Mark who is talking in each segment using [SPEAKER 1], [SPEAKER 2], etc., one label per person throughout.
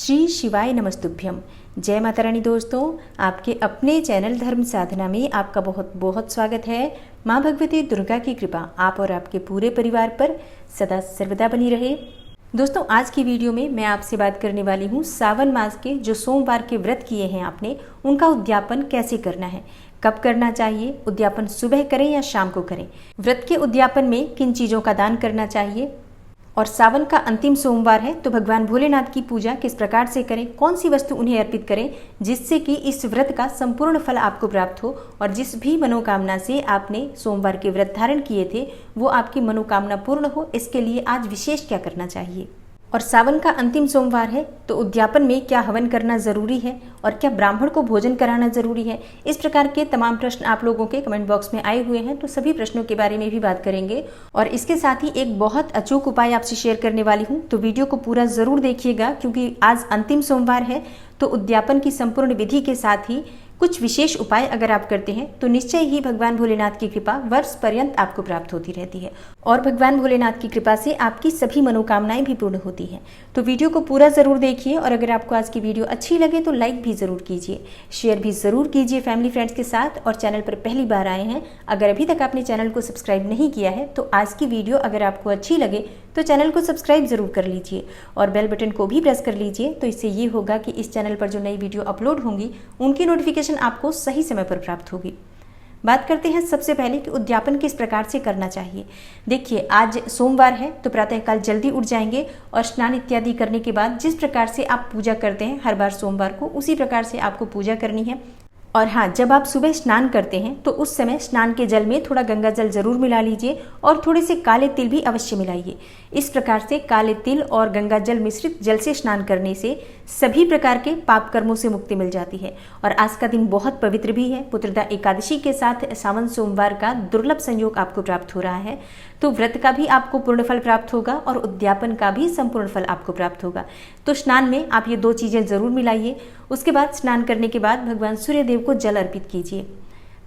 [SPEAKER 1] श्री शिवाय नमस्तुभ्यम। जय माता रानी। दोस्तों, आपके अपने चैनल धर्म साधना में आपका बहुत बहुत स्वागत है। माँ भगवती दुर्गा की कृपा आप और आपके पूरे परिवार पर सदा सर्वदा बनी रहे। दोस्तों, आज की वीडियो में मैं आपसे बात करने वाली हूँ सावन मास के जो सोमवार के व्रत किए हैं आपने, उनका उद्यापन कैसे करना है, कब करना चाहिए, उद्यापन सुबह करें या शाम को करें, व्रत के उद्यापन में किन चीज़ों का दान करना चाहिए, और सावन का अंतिम सोमवार है तो भगवान भोलेनाथ की पूजा किस प्रकार से करें, कौन सी वस्तु उन्हें अर्पित करें जिससे कि इस व्रत का संपूर्ण फल आपको प्राप्त हो और जिस भी मनोकामना से आपने सोमवार के व्रत धारण किए थे वो आपकी मनोकामना पूर्ण हो, इसके लिए आज विशेष क्या करना चाहिए। और सावन का अंतिम सोमवार है तो उद्यापन में क्या हवन करना जरूरी है और क्या ब्राह्मण को भोजन कराना जरूरी है। इस प्रकार के तमाम प्रश्न आप लोगों के कमेंट बॉक्स में आए हुए हैं, तो सभी प्रश्नों के बारे में भी बात करेंगे और इसके साथ ही एक बहुत अचूक उपाय आपसे शेयर करने वाली हूँ, तो वीडियो को पूरा जरूर देखिएगा क्योंकि आज अंतिम सोमवार है तो उद्यापन की संपूर्ण विधि के साथ ही कुछ विशेष उपाय अगर आप करते हैं तो निश्चय ही भगवान भोलेनाथ की कृपा वर्ष पर्यंत आपको प्राप्त होती रहती है और भगवान भोलेनाथ की कृपा से आपकी सभी मनोकामनाएं भी पूर्ण होती हैं। तो वीडियो को पूरा जरूर देखिए और अगर आपको आज की वीडियो अच्छी लगे तो लाइक भी जरूर कीजिए, शेयर भी जरूर कीजिए फैमिली फ्रेंड्स के साथ। और चैनल पर पहली बार आए हैं, अगर अभी तक आपने चैनल को सब्सक्राइब नहीं किया है तो आज की वीडियो अगर आपको अच्छी लगे तो चैनल को सब्सक्राइब जरूर कर लीजिए और बेल बटन को भी प्रेस कर लीजिए। तो इससे ये होगा कि इस चैनल पर जो नई वीडियो अपलोड होंगी उनकी नोटिफिकेशन आपको सही समय पर प्राप्त होगी। बात करते हैं सबसे पहले कि उद्यापन किस प्रकार से करना चाहिए। देखिए, आज सोमवार है तो प्रातःकाल जल्दी उठ जाएंगे और स्नान इत्यादि करने के बाद जिस प्रकार से आप पूजा करते हैं हर बार सोमवार को, उसी प्रकार से आपको पूजा करनी है। और हाँ, जब आप सुबह स्नान करते हैं तो उस समय स्नान के जल में थोड़ा गंगा जल जरूर मिला लीजिए और थोड़े से काले तिल भी अवश्य मिलाइए। इस प्रकार से काले तिल और गंगा जल मिश्रित जल से स्नान करने से सभी प्रकार के पाप कर्मों से मुक्ति मिल जाती है। और आज का दिन बहुत पवित्र भी है, पुत्रदा एकादशी के साथ सावन सोमवार का दुर्लभ संयोग आपको प्राप्त हो रहा है, तो व्रत का भी आपको पूर्ण फल प्राप्त होगा और उद्यापन का भी संपूर्ण फल आपको प्राप्त होगा। तो स्नान में आप ये दो चीजें जरूर मिलाइए। उसके बाद स्नान करने के बाद भगवान सूर्यदेव को जल अर्पित कीजिए।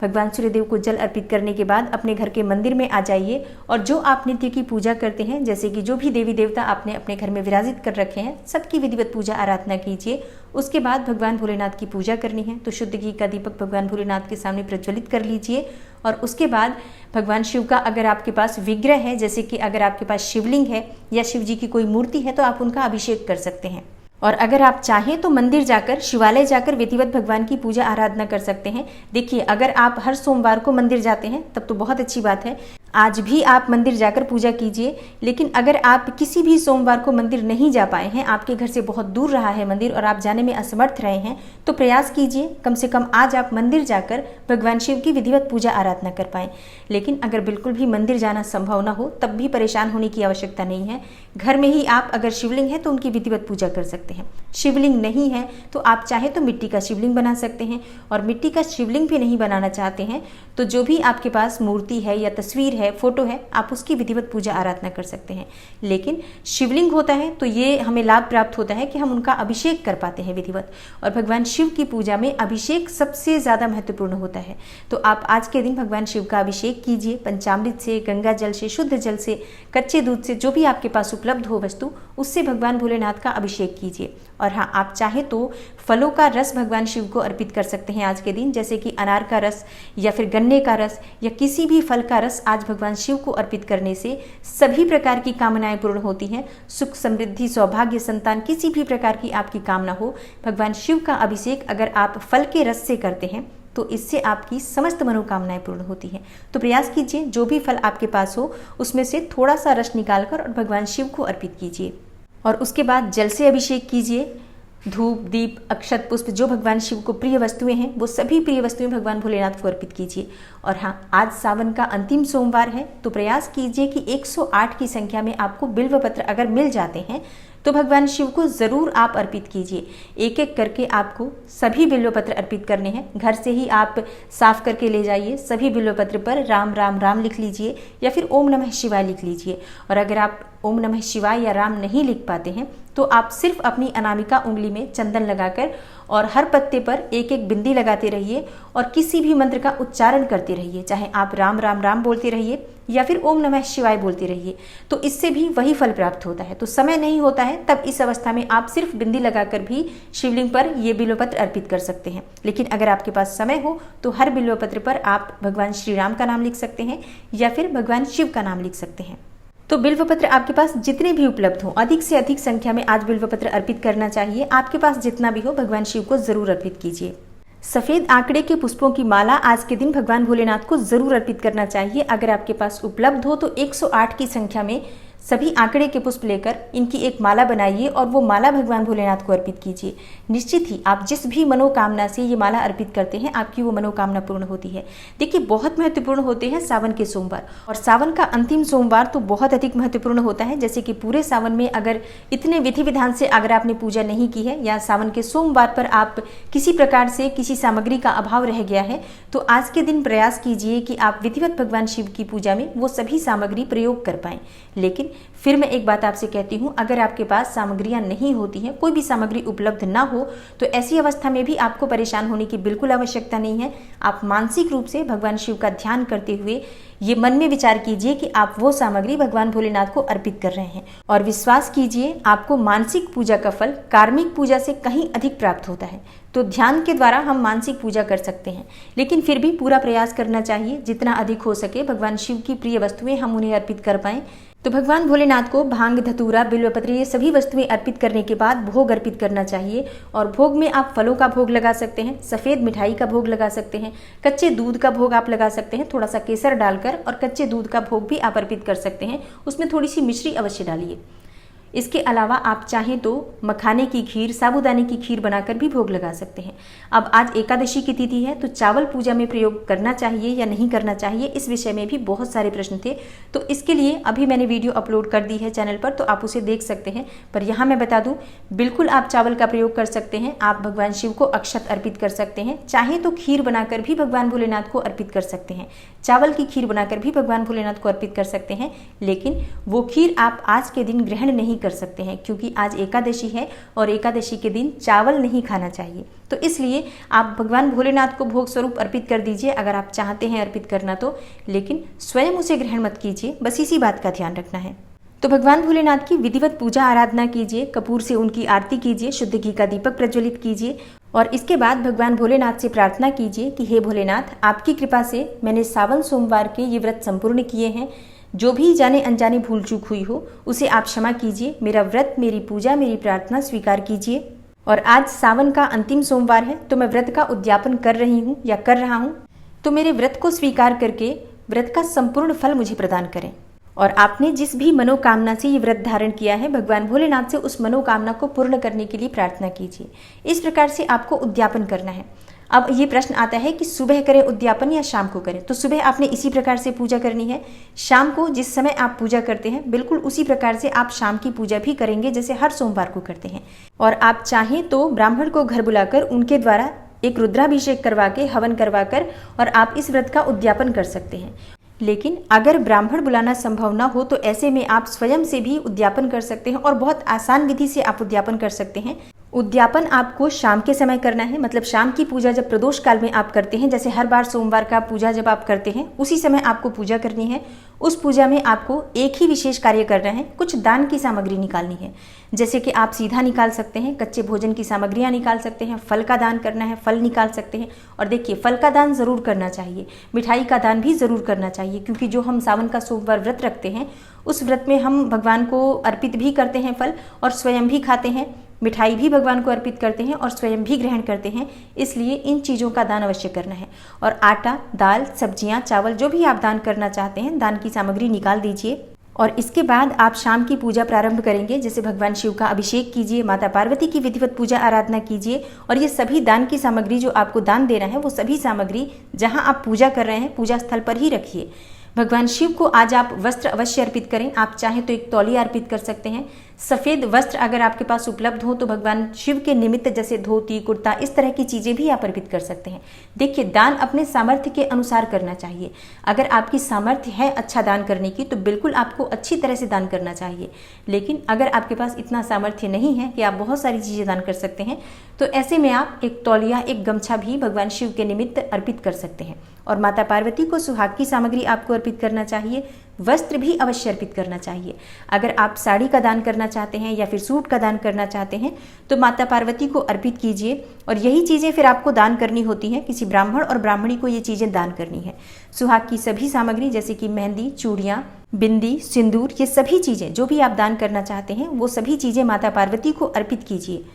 [SPEAKER 1] भगवान सूर्यदेव को जल अर्पित करने के बाद अपने घर के मंदिर में आ जाइए और जो आप नित्य की पूजा करते हैं, जैसे कि जो भी देवी देवता आपने अपने घर में विराजित कर रखे हैं, सबकी विधिवत पूजा आराधना कीजिए। उसके बाद भगवान भोलेनाथ की पूजा करनी है तो शुद्ध घी का दीपक भगवान भोलेनाथ के सामने प्रज्वलित कर लीजिए। और उसके बाद भगवान शिव का अगर आपके पास विग्रह है, जैसे कि अगर आपके पास शिवलिंग है या शिव जी की कोई मूर्ति है, तो आप उनका अभिषेक कर सकते हैं। और अगर आप चाहें तो मंदिर जाकर, शिवालय जाकर विधिवत भगवान की पूजा आराधना कर सकते हैं। देखिए, अगर आप हर सोमवार को मंदिर जाते हैं तब तो बहुत अच्छी बात है, आज भी आप मंदिर जाकर पूजा कीजिए। लेकिन अगर आप किसी भी सोमवार को मंदिर नहीं जा पाए हैं, आपके घर से बहुत दूर रहा है मंदिर और आप जाने में असमर्थ रहे हैं, तो प्रयास कीजिए कम से कम आज आप मंदिर जाकर भगवान शिव की विधिवत पूजा आराधना कर पाएं। लेकिन अगर बिल्कुल भी मंदिर जाना संभव ना हो तब भी परेशान होने की आवश्यकता नहीं है। घर में ही आप अगर शिवलिंग है तो उनकी विधिवत पूजा कर सकते हैं। शिवलिंग नहीं है तो आप चाहे तो मिट्टी का शिवलिंग बना सकते हैं, और मिट्टी का शिवलिंग भी नहीं बनाना चाहते हैं तो जो भी आपके पास मूर्ति है या तस्वीर है, फोटो है, आप उसकी विधिवत पूजा आराधना कर सकते हैं। लेकिन शिवलिंग होता है तो ये हमें लाभ प्राप्त होता है कि हम उनका अभिषेक कर पाते हैं विधिवत, और भगवान शिव की पूजा में अभिषेक सबसे ज्यादा महत्वपूर्ण होता है। तो आप आज के दिन भगवान शिव का अभिषेक कीजिए पंचामृत से, गंगा जल से, शुद्ध जल से, कच्चे दूध से, जो भी आपके पास उपलब्ध हो वस्तु, उससे भगवान भोलेनाथ का अभिषेक कीजिए। और हाँ, आप चाहे तो फलों का रस भगवान शिव को अर्पित कर सकते हैं आज के दिन, जैसे कि अनार का रस या फिर गन्ने का रस या किसी भी फल का रस आज भगवान शिव को अर्पित करने से सभी प्रकार की कामनाएं पूर्ण होती हैं। सुख, समृद्धि, सौभाग्य, संतान, किसी भी प्रकार की आपकी कामना हो, भगवान शिव का अभिषेक अगर आप फल के रस से करते हैं तो इससे आपकी समस्त मनोकामनाएं पूर्ण होती हैं। तो प्रयास कीजिए जो भी फल आपके पास हो उसमें से थोड़ा सा रस निकालकर और भगवान शिव को अर्पित कीजिए। और उसके बाद जल से अभिषेक कीजिए। धूप, दीप, अक्षत, पुष्प, जो भगवान शिव को प्रिय वस्तुएं हैं वो सभी प्रिय वस्तुएं भगवान भोलेनाथ को अर्पित कीजिए। और हाँ, आज सावन का अंतिम सोमवार है तो प्रयास कीजिए कि 108 की संख्या में आपको बिल्व पत्र अगर मिल जाते हैं तो भगवान शिव को जरूर आप अर्पित कीजिए। एक एक करके आपको सभी बिल्व पत्र अर्पित करने हैं। घर से ही आप साफ करके ले जाइए, सभी बिल्व पत्र पर राम राम राम लिख लीजिए या फिर ओम नमः शिवाय लिख लीजिए। और अगर आप ओम नमः शिवाय या राम नहीं लिख पाते हैं तो आप सिर्फ अपनी अनामिका उंगली में चंदन लगाकर और हर पत्ते पर एक एक बिंदी लगाते रहिए और किसी भी मंत्र का उच्चारण करते रहिए, चाहे आप राम राम राम बोलते रहिए या फिर ओम नमः शिवाय बोलते रहिए, तो इससे भी वही फल प्राप्त होता है। तो समय नहीं होता है तब इस अवस्था में आप सिर्फ बिंदी लगाकर भी शिवलिंग पर ये बिल्वपत्र अर्पित कर सकते हैं। लेकिन अगर आपके पास समय हो तो हर बिल्वपत्र पर आप भगवान श्री राम का नाम लिख सकते हैं या फिर भगवान शिव का नाम लिख सकते हैं। तो बिल्वपत्र आपके पास जितने भी उपलब्ध हो, अधिक से अधिक संख्या में आज बिल्वपत्र अर्पित करना चाहिए। आपके पास जितना भी हो भगवान शिव को जरूर अर्पित कीजिए। सफेद आंकड़े के पुष्पों की माला आज के दिन भगवान भोलेनाथ को जरूर अर्पित करना चाहिए। अगर आपके पास उपलब्ध हो तो 108 की संख्या में सभी आंकड़े के पुष्प लेकर इनकी एक माला बनाइए और वो माला भगवान भोलेनाथ को अर्पित कीजिए। निश्चित ही आप जिस भी मनोकामना से ये माला अर्पित करते हैं आपकी वो मनोकामना पूर्ण होती है। देखिए, बहुत महत्वपूर्ण होते हैं सावन के सोमवार, और सावन का अंतिम सोमवार तो बहुत अधिक महत्वपूर्ण होता है। जैसे कि पूरे सावन में अगर इतने विधि विधान से अगर आपने पूजा नहीं की है या सावन के सोमवार पर आप किसी प्रकार से किसी सामग्री का अभाव रह गया है, तो आज के दिन प्रयास कीजिए कि आप विधिवत भगवान शिव की पूजा में वो सभी सामग्री प्रयोग कर पाएं। लेकिन फिर मैं एक बात आपसे कहती हूँ, अगर आपके पास सामग्रियां नहीं होती हैं, कोई भी सामग्री उपलब्ध ना हो, तो ऐसी अवस्था में भी आपको परेशान होने की बिल्कुल आवश्यकता नहीं है। आप मानसिक रूप से भगवान शिव का ध्यान करते हुए ये मन में विचार कीजिए कि आप वो सामग्री भगवान भोलेनाथ को अर्पित कर रहे हैं, और विश्वास कीजिए आपको मानसिक पूजा का फल कार्मिक पूजा से कहीं अधिक प्राप्त होता है। तो ध्यान के द्वारा हम मानसिक पूजा कर सकते हैं, लेकिन फिर भी पूरा प्रयास करना चाहिए जितना अधिक हो सके भगवान शिव की प्रिय वस्तुएं हम उन्हें अर्पित कर पाएं। तो भगवान भोलेनाथ को भांग, धतूरा, बिल्वपत्र ये सभी वस्तुएं अर्पित करने के बाद भोग अर्पित करना चाहिए। और भोग में आप फलों का भोग लगा सकते हैं, सफ़ेद मिठाई का भोग लगा सकते हैं, कच्चे दूध का भोग आप लगा सकते हैं, थोड़ा सा केसर डालकर, और कच्चे दूध का भोग भी आप अर्पित कर सकते हैं। उसमें थोड़ी सी मिश्री अवश्य डालिए। इसके अलावा आप चाहें तो मखाने की खीर, साबूदाने की खीर बनाकर भी भोग लगा सकते हैं। अब आज एकादशी की तिथि है, तो चावल पूजा में प्रयोग करना चाहिए या नहीं करना चाहिए, इस विषय में भी बहुत सारे प्रश्न थे। तो इसके लिए अभी मैंने वीडियो अपलोड कर दी है चैनल पर, तो आप उसे देख सकते हैं। पर यहाँ मैं बता दूँ, बिल्कुल आप चावल का प्रयोग कर सकते हैं। आप भगवान शिव को अक्षत अर्पित कर सकते हैं, चाहें तो खीर बनाकर भी भगवान भोलेनाथ को अर्पित कर सकते हैं। चावल की खीर बनाकर भी भगवान भोलेनाथ को अर्पित कर सकते हैं, लेकिन वो खीर आप आज के दिन ग्रहण नहीं कर सकते हैं, क्योंकि आज एकादशी है और एकादशी के दिन चावल नहीं खाना चाहिए। तो इसलिए आप भगवान भोलेनाथ को भोग स्वरूप अर्पित कर दीजिए अगर आप चाहते हैं अर्पित करना तो, लेकिन स्वयं उसे ग्रहण मत कीजिए, बस इसी बात का ध्यान रखना है। तो भगवान भोलेनाथ की विधिवत पूजा आराधना कीजिए, कपूर से उनकी आरती कीजिए, शुद्ध घी का दीपक प्रज्वलित कीजिए, और इसके बाद भगवान भोलेनाथ से प्रार्थना कीजिए कि हे भोलेनाथ, आपकी कृपा से मैंने सावन सोमवार के ये व्रत संपूर्ण किए हैं। जो भी जाने अनजाने भूल चूक हुई हो उसे आप क्षमा कीजिए। मेरा व्रत, मेरी पूजा, मेरी प्रार्थना स्वीकार कीजिए। और आज सावन का अंतिम सोमवार है, तो मैं व्रत का उद्यापन कर रही हूँ या कर रहा हूँ, तो मेरे व्रत को स्वीकार करके व्रत का संपूर्ण फल मुझे प्रदान करें। और आपने जिस भी मनोकामना से ये व्रत धारण किया है, भगवान भोलेनाथ से उस मनोकामना को पूर्ण करने के लिए प्रार्थना कीजिए। इस प्रकार से आपको उद्यापन करना है। अब ये प्रश्न आता है कि सुबह करें उद्यापन या शाम को करें। तो सुबह आपने इसी प्रकार से पूजा करनी है। शाम को जिस समय आप पूजा करते हैं बिल्कुल उसी प्रकार से आप शाम की पूजा भी करेंगे जैसे हर सोमवार को करते हैं। और आप चाहें तो ब्राह्मण को घर बुलाकर उनके द्वारा एक रुद्राभिषेक करवा के, हवन करवाकर, और आप इस व्रत का उद्यापन कर सकते हैं। लेकिन अगर ब्राह्मण बुलाना संभव ना हो तो ऐसे में आप स्वयं से भी उद्यापन कर सकते हैं, और बहुत आसान विधि से आप उद्यापन कर सकते हैं। उद्यापन आपको शाम के समय करना है, मतलब शाम की पूजा जब प्रदोष काल में आप करते हैं, जैसे हर बार सोमवार का पूजा जब आप करते हैं उसी समय आपको पूजा करनी है। उस पूजा में आपको एक ही विशेष कार्य करना है, कुछ दान की सामग्री निकालनी है। जैसे कि आप सीधा निकाल सकते हैं, कच्चे भोजन की सामग्रियां निकाल सकते हैं, फल का दान करना है, फल निकाल सकते हैं। और देखिए, फल का दान जरूर करना चाहिए, मिठाई का दान भी जरूर करना चाहिए, क्योंकि जो हम सावन का सोमवार व्रत रखते हैं उस व्रत में हम भगवान को अर्पित भी करते हैं फल, और स्वयं भी खाते हैं, मिठाई भी भगवान को अर्पित करते हैं और स्वयं भी ग्रहण करते हैं। इसलिए इन चीज़ों का दान अवश्य करना है। और आटा, दाल, सब्जियां, चावल, जो भी आप दान करना चाहते हैं, दान की सामग्री निकाल दीजिए। और इसके बाद आप शाम की पूजा प्रारंभ करेंगे। जैसे भगवान शिव का अभिषेक कीजिए, माता पार्वती की विधिवत पूजा आराधना कीजिए, और ये सभी दान की सामग्री जो आपको दान देना है वो सभी सामग्री जहाँ आप पूजा कर रहे हैं पूजा स्थल पर ही रखिए। भगवान शिव को आज आप वस्त्र अवश्य अर्पित करें। आप चाहें तो एक तौलिया अर्पित कर सकते हैं, सफ़ेद वस्त्र अगर आपके पास उपलब्ध हो तो भगवान शिव के निमित्त जैसे धोती, कुर्ता, इस तरह की चीज़ें भी आप अर्पित कर सकते हैं। देखिए, दान अपने सामर्थ्य के अनुसार करना चाहिए। अगर आपकी सामर्थ्य है अच्छा दान करने की तो बिल्कुल आपको अच्छी तरह से दान करना चाहिए। लेकिन अगर आपके पास इतना सामर्थ्य नहीं है कि आप बहुत सारी चीज़ें दान कर सकते हैं, तो ऐसे में आप एक तौलिया, एक गमछा भी भगवान शिव के निमित्त अर्पित कर सकते हैं। और माता पार्वती को सुहाग की सामग्री आपको अर्पित करना चाहिए। वस्त्र भी अवश्य अर्पित करना चाहिए। अगर आप साड़ी का दान करना चाहते हैं या फिर सूट का दान करना चाहते हैं तो माता पार्वती को अर्पित कीजिए। और यही चीज़ें फिर आपको दान करनी होती हैं, किसी ब्राह्मण और ब्राह्मणी को ये चीज़ें दान करनी है। सुहाग की सभी सामग्री जैसे कि मेहंदी, चूड़ियाँ, बिंदी, सिंदूर, ये सभी चीज़ें जो भी आप दान करना चाहते हैं वो सभी चीज़ें माता पार्वती को अर्पित कीजिए।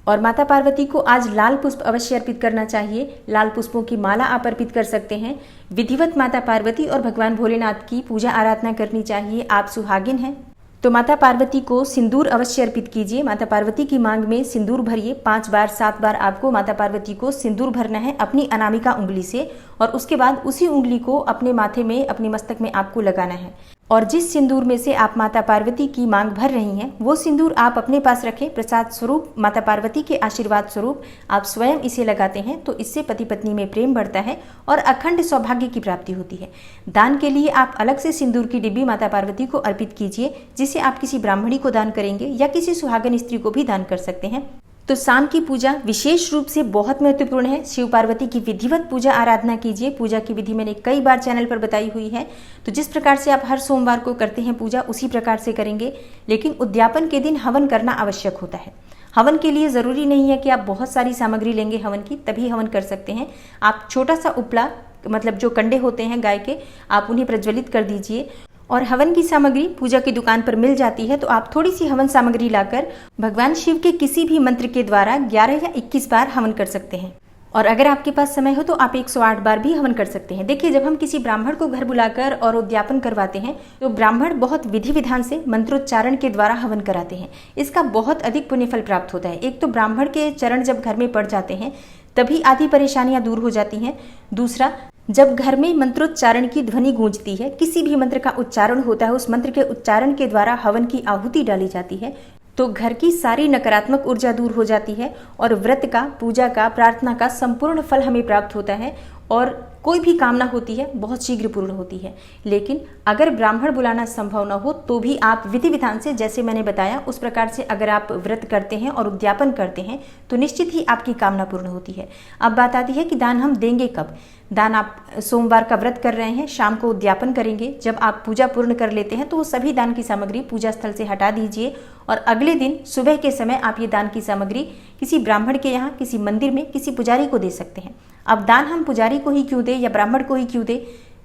[SPEAKER 1] और माता पार्वती को आज लाल पुष्प अवश्य अर्पित करना चाहिए। लाल पुष्पों की माला आप अर्पित कर सकते हैं। विधिवत माता पार्वती और भगवान भोलेनाथ की पूजा आराधना करनी चाहिए। आप सुहागिन हैं तो माता पार्वती को सिंदूर अवश्य अर्पित कीजिए। माता पार्वती की मांग में सिंदूर भरिए। 5 बार 7 बार आपको माता पार्वती को सिंदूर भरना है अपनी अनामिका उंगली से, और उसके बाद उसी उंगली को अपने माथे में, अपने मस्तक में आपको लगाना है। और जिस सिंदूर में से आप माता पार्वती की मांग भर रही हैं वो सिंदूर आप अपने पास रखें। प्रसाद स्वरूप, माता पार्वती के आशीर्वाद स्वरूप आप स्वयं इसे लगाते हैं तो इससे पति पत्नी में प्रेम बढ़ता है और अखंड सौभाग्य की प्राप्ति होती है। दान के लिए आप अलग से सिंदूर की डिब्बी माता पार्वती को अर्पित कीजिए, जिसे आप किसी ब्राह्मणी को दान करेंगे या किसी सुहागन स्त्री को भी दान कर सकते हैं। तो शाम की पूजा विशेष रूप से बहुत महत्वपूर्ण है। शिव पार्वती की विधिवत पूजा आराधना कीजिए। पूजा की विधि मैंने कई बार चैनल पर बताई हुई है, तो जिस प्रकार से आप हर सोमवार को करते हैं पूजा उसी प्रकार से करेंगे। लेकिन उद्यापन के दिन हवन करना आवश्यक होता है। हवन के लिए ज़रूरी नहीं है कि आप बहुत सारी सामग्री लेंगे हवन की तभी हवन कर सकते हैं। आप छोटा सा उपला, मतलब जो कंडे होते हैं गाय के, आप उन्हें प्रज्वलित कर दीजिए। और हवन की सामग्री पूजा की दुकान पर मिल जाती है, तो आप थोड़ी सी हवन सामग्री लाकर भगवान शिव के किसी भी मंत्र के द्वारा 11 या 21 बार हवन कर सकते हैं। और अगर आपके पास समय हो तो आप 108 बार भी हवन कर सकते हैं। देखिए, जब हम किसी ब्राह्मण को घर बुलाकर और उद्यापन करवाते हैं तो ब्राह्मण बहुत विधि विधान से मंत्रोच्चारण के द्वारा हवन कराते हैं। इसका बहुत अधिक पुण्यफल प्राप्त होता है। एक तो ब्राह्मण के चरण जब घर में पड़ जाते हैं तभी आधी परेशानियां दूर हो जाती हैं। दूसरा, जब घर में मंत्रोच्चारण की ध्वनि गूंजती है, किसी भी मंत्र का उच्चारण होता है, उस मंत्र के उच्चारण के द्वारा हवन की आहुति डाली जाती है, तो घर की सारी नकारात्मक ऊर्जा दूर हो जाती है और व्रत का, पूजा का, प्रार्थना का संपूर्ण फल हमें प्राप्त होता है और कोई भी कामना होती है बहुत शीघ्र पूर्ण होती है। लेकिन अगर ब्राह्मण बुलाना संभव न हो तो भी आप विधि विधान से, जैसे मैंने बताया उस प्रकार से अगर आप व्रत करते हैं और उद्यापन करते हैं तो निश्चित ही आपकी कामना पूर्ण होती है। अब बात आती है कि दान हम देंगे कब। दान आप सोमवार का व्रत कर रहे हैं, शाम को उद्यापन करेंगे, जब आप पूजा पूर्ण कर लेते हैं तो वो सभी दान की सामग्री पूजा स्थल से हटा दीजिए और अगले दिन सुबह के समय आप ये दान की सामग्री किसी ब्राह्मण के यहाँ, किसी मंदिर में, किसी पुजारी को दे सकते हैं। अब दान हम पुजारी को ही क्यों दें या ब्राह्मण को ही क्यों दें?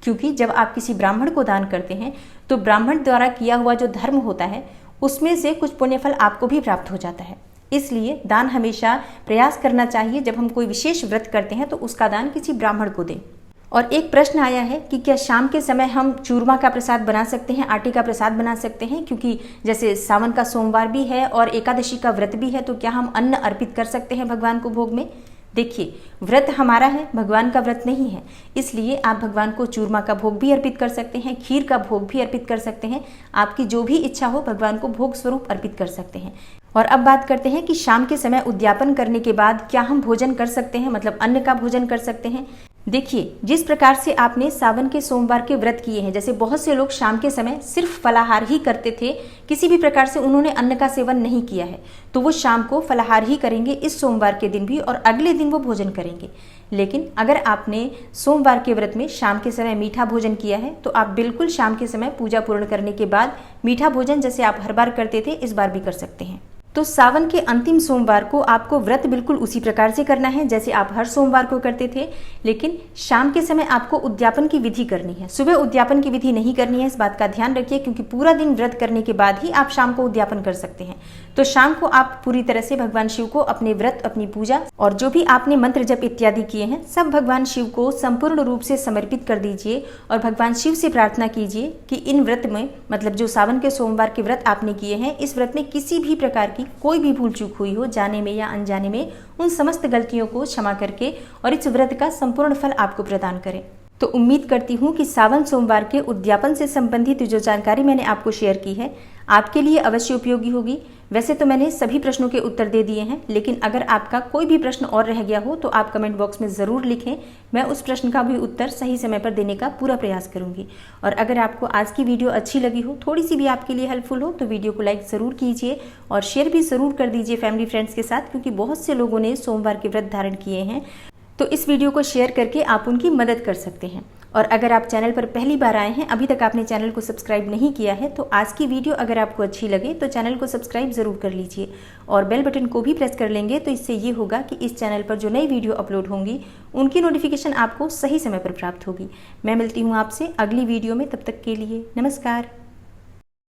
[SPEAKER 1] क्योंकि जब आप किसी ब्राह्मण को दान करते हैं तो ब्राह्मण द्वारा किया हुआ जो धर्म होता है उसमें से कुछ पुण्यफल आपको भी प्राप्त हो जाता है। इसलिए दान हमेशा प्रयास करना चाहिए, जब हम कोई विशेष व्रत करते हैं तो उसका दान किसी ब्राह्मण को दें। और एक प्रश्न आया है कि क्या शाम के समय हम चूरमा का प्रसाद बना सकते हैं, आटे का प्रसाद बना सकते हैं? क्योंकि जैसे सावन का सोमवार भी है और एकादशी का व्रत भी है, तो क्या हम अन्न अर्पित कर सकते हैं भगवान को भोग में? देखिए, व्रत हमारा है, भगवान का व्रत नहीं है, इसलिए आप भगवान को चूरमा का भोग भी अर्पित कर सकते हैं, खीर का भोग भी अर्पित कर सकते हैं। आपकी जो भी इच्छा हो भगवान को भोग स्वरूप अर्पित कर सकते हैं। और अब बात करते हैं कि शाम के समय उद्यापन करने के बाद क्या हम भोजन कर सकते हैं, मतलब अन्न का भोजन कर सकते हैं? देखिए, जिस प्रकार से आपने सावन के सोमवार के व्रत किए हैं, जैसे बहुत से लोग शाम के समय सिर्फ फलाहार ही करते थे, किसी भी प्रकार से उन्होंने अन्न का सेवन नहीं किया है, तो वो शाम को फलाहार ही करेंगे इस सोमवार के दिन भी और अगले दिन वो भोजन करेंगे। लेकिन अगर आपने सोमवार के व्रत में शाम के समय मीठा भोजन किया है तो आप बिल्कुल शाम के समय पूजा पूर्ण करने के बाद मीठा भोजन, जैसे आप हर बार करते थे, इस बार भी कर सकते हैं। तो सावन के अंतिम सोमवार को आपको व्रत बिल्कुल उसी प्रकार से करना है जैसे आप हर सोमवार को करते थे, लेकिन शाम के समय आपको उद्यापन की विधि करनी है। सुबह उद्यापन की विधि नहीं करनी है, इस बात का ध्यान रखिए, क्योंकि पूरा दिन व्रत करने के बाद ही आप शाम को उद्यापन कर सकते हैं। तो शाम को आप पूरी तरह से भगवान शिव को अपने व्रत, अपनी पूजा और जो भी आपने मंत्र जप इत्यादि किए हैं सब भगवान शिव को संपूर्ण रूप से समर्पित कर दीजिए और भगवान शिव से प्रार्थना कीजिए कि इन व्रत में, मतलब जो सावन के सोमवार के व्रत आपने किए हैं, इस व्रत में किसी भी प्रकार की कोई भी भूल चूक हुई हो, जाने में या अनजाने में, उन समस्त गलतियों को क्षमा करके और इस व्रत का संपूर्ण फल आपको प्रदान करें। तो उम्मीद करती हूँ कि सावन सोमवार के उद्यापन से संबंधित जो जानकारी मैंने आपको शेयर की है आपके लिए अवश्य उपयोगी होगी। वैसे तो मैंने सभी प्रश्नों के उत्तर दे दिए हैं, लेकिन अगर आपका कोई भी प्रश्न और रह गया हो तो आप कमेंट बॉक्स में ज़रूर लिखें। मैं उस प्रश्न का भी उत्तर सही समय पर देने का पूरा प्रयास करूंगी। और अगर आपको आज की वीडियो अच्छी लगी हो, थोड़ी सी भी आपके लिए हेल्पफुल हो, तो वीडियो को लाइक ज़रूर कीजिए और शेयर भी ज़रूर कर दीजिए फैमिली फ्रेंड्स के साथ, क्योंकि बहुत से लोगों ने सोमवार के व्रत धारण किए हैं। तो इस वीडियो को शेयर करके आप उनकी मदद कर सकते हैं। और अगर आप चैनल पर पहली बार आए हैं, अभी तक आपने चैनल को सब्सक्राइब नहीं किया है, तो आज की वीडियो अगर आपको अच्छी लगे तो चैनल को सब्सक्राइब ज़रूर कर लीजिए और बेल बटन को भी प्रेस कर लेंगे। तो इससे ये होगा कि इस चैनल पर जो नई वीडियो अपलोड होंगी उनकी नोटिफिकेशन आपको सही समय पर प्राप्त होगी। मैं मिलती हूँ आपसे अगली वीडियो में, तब तक के लिए नमस्कार।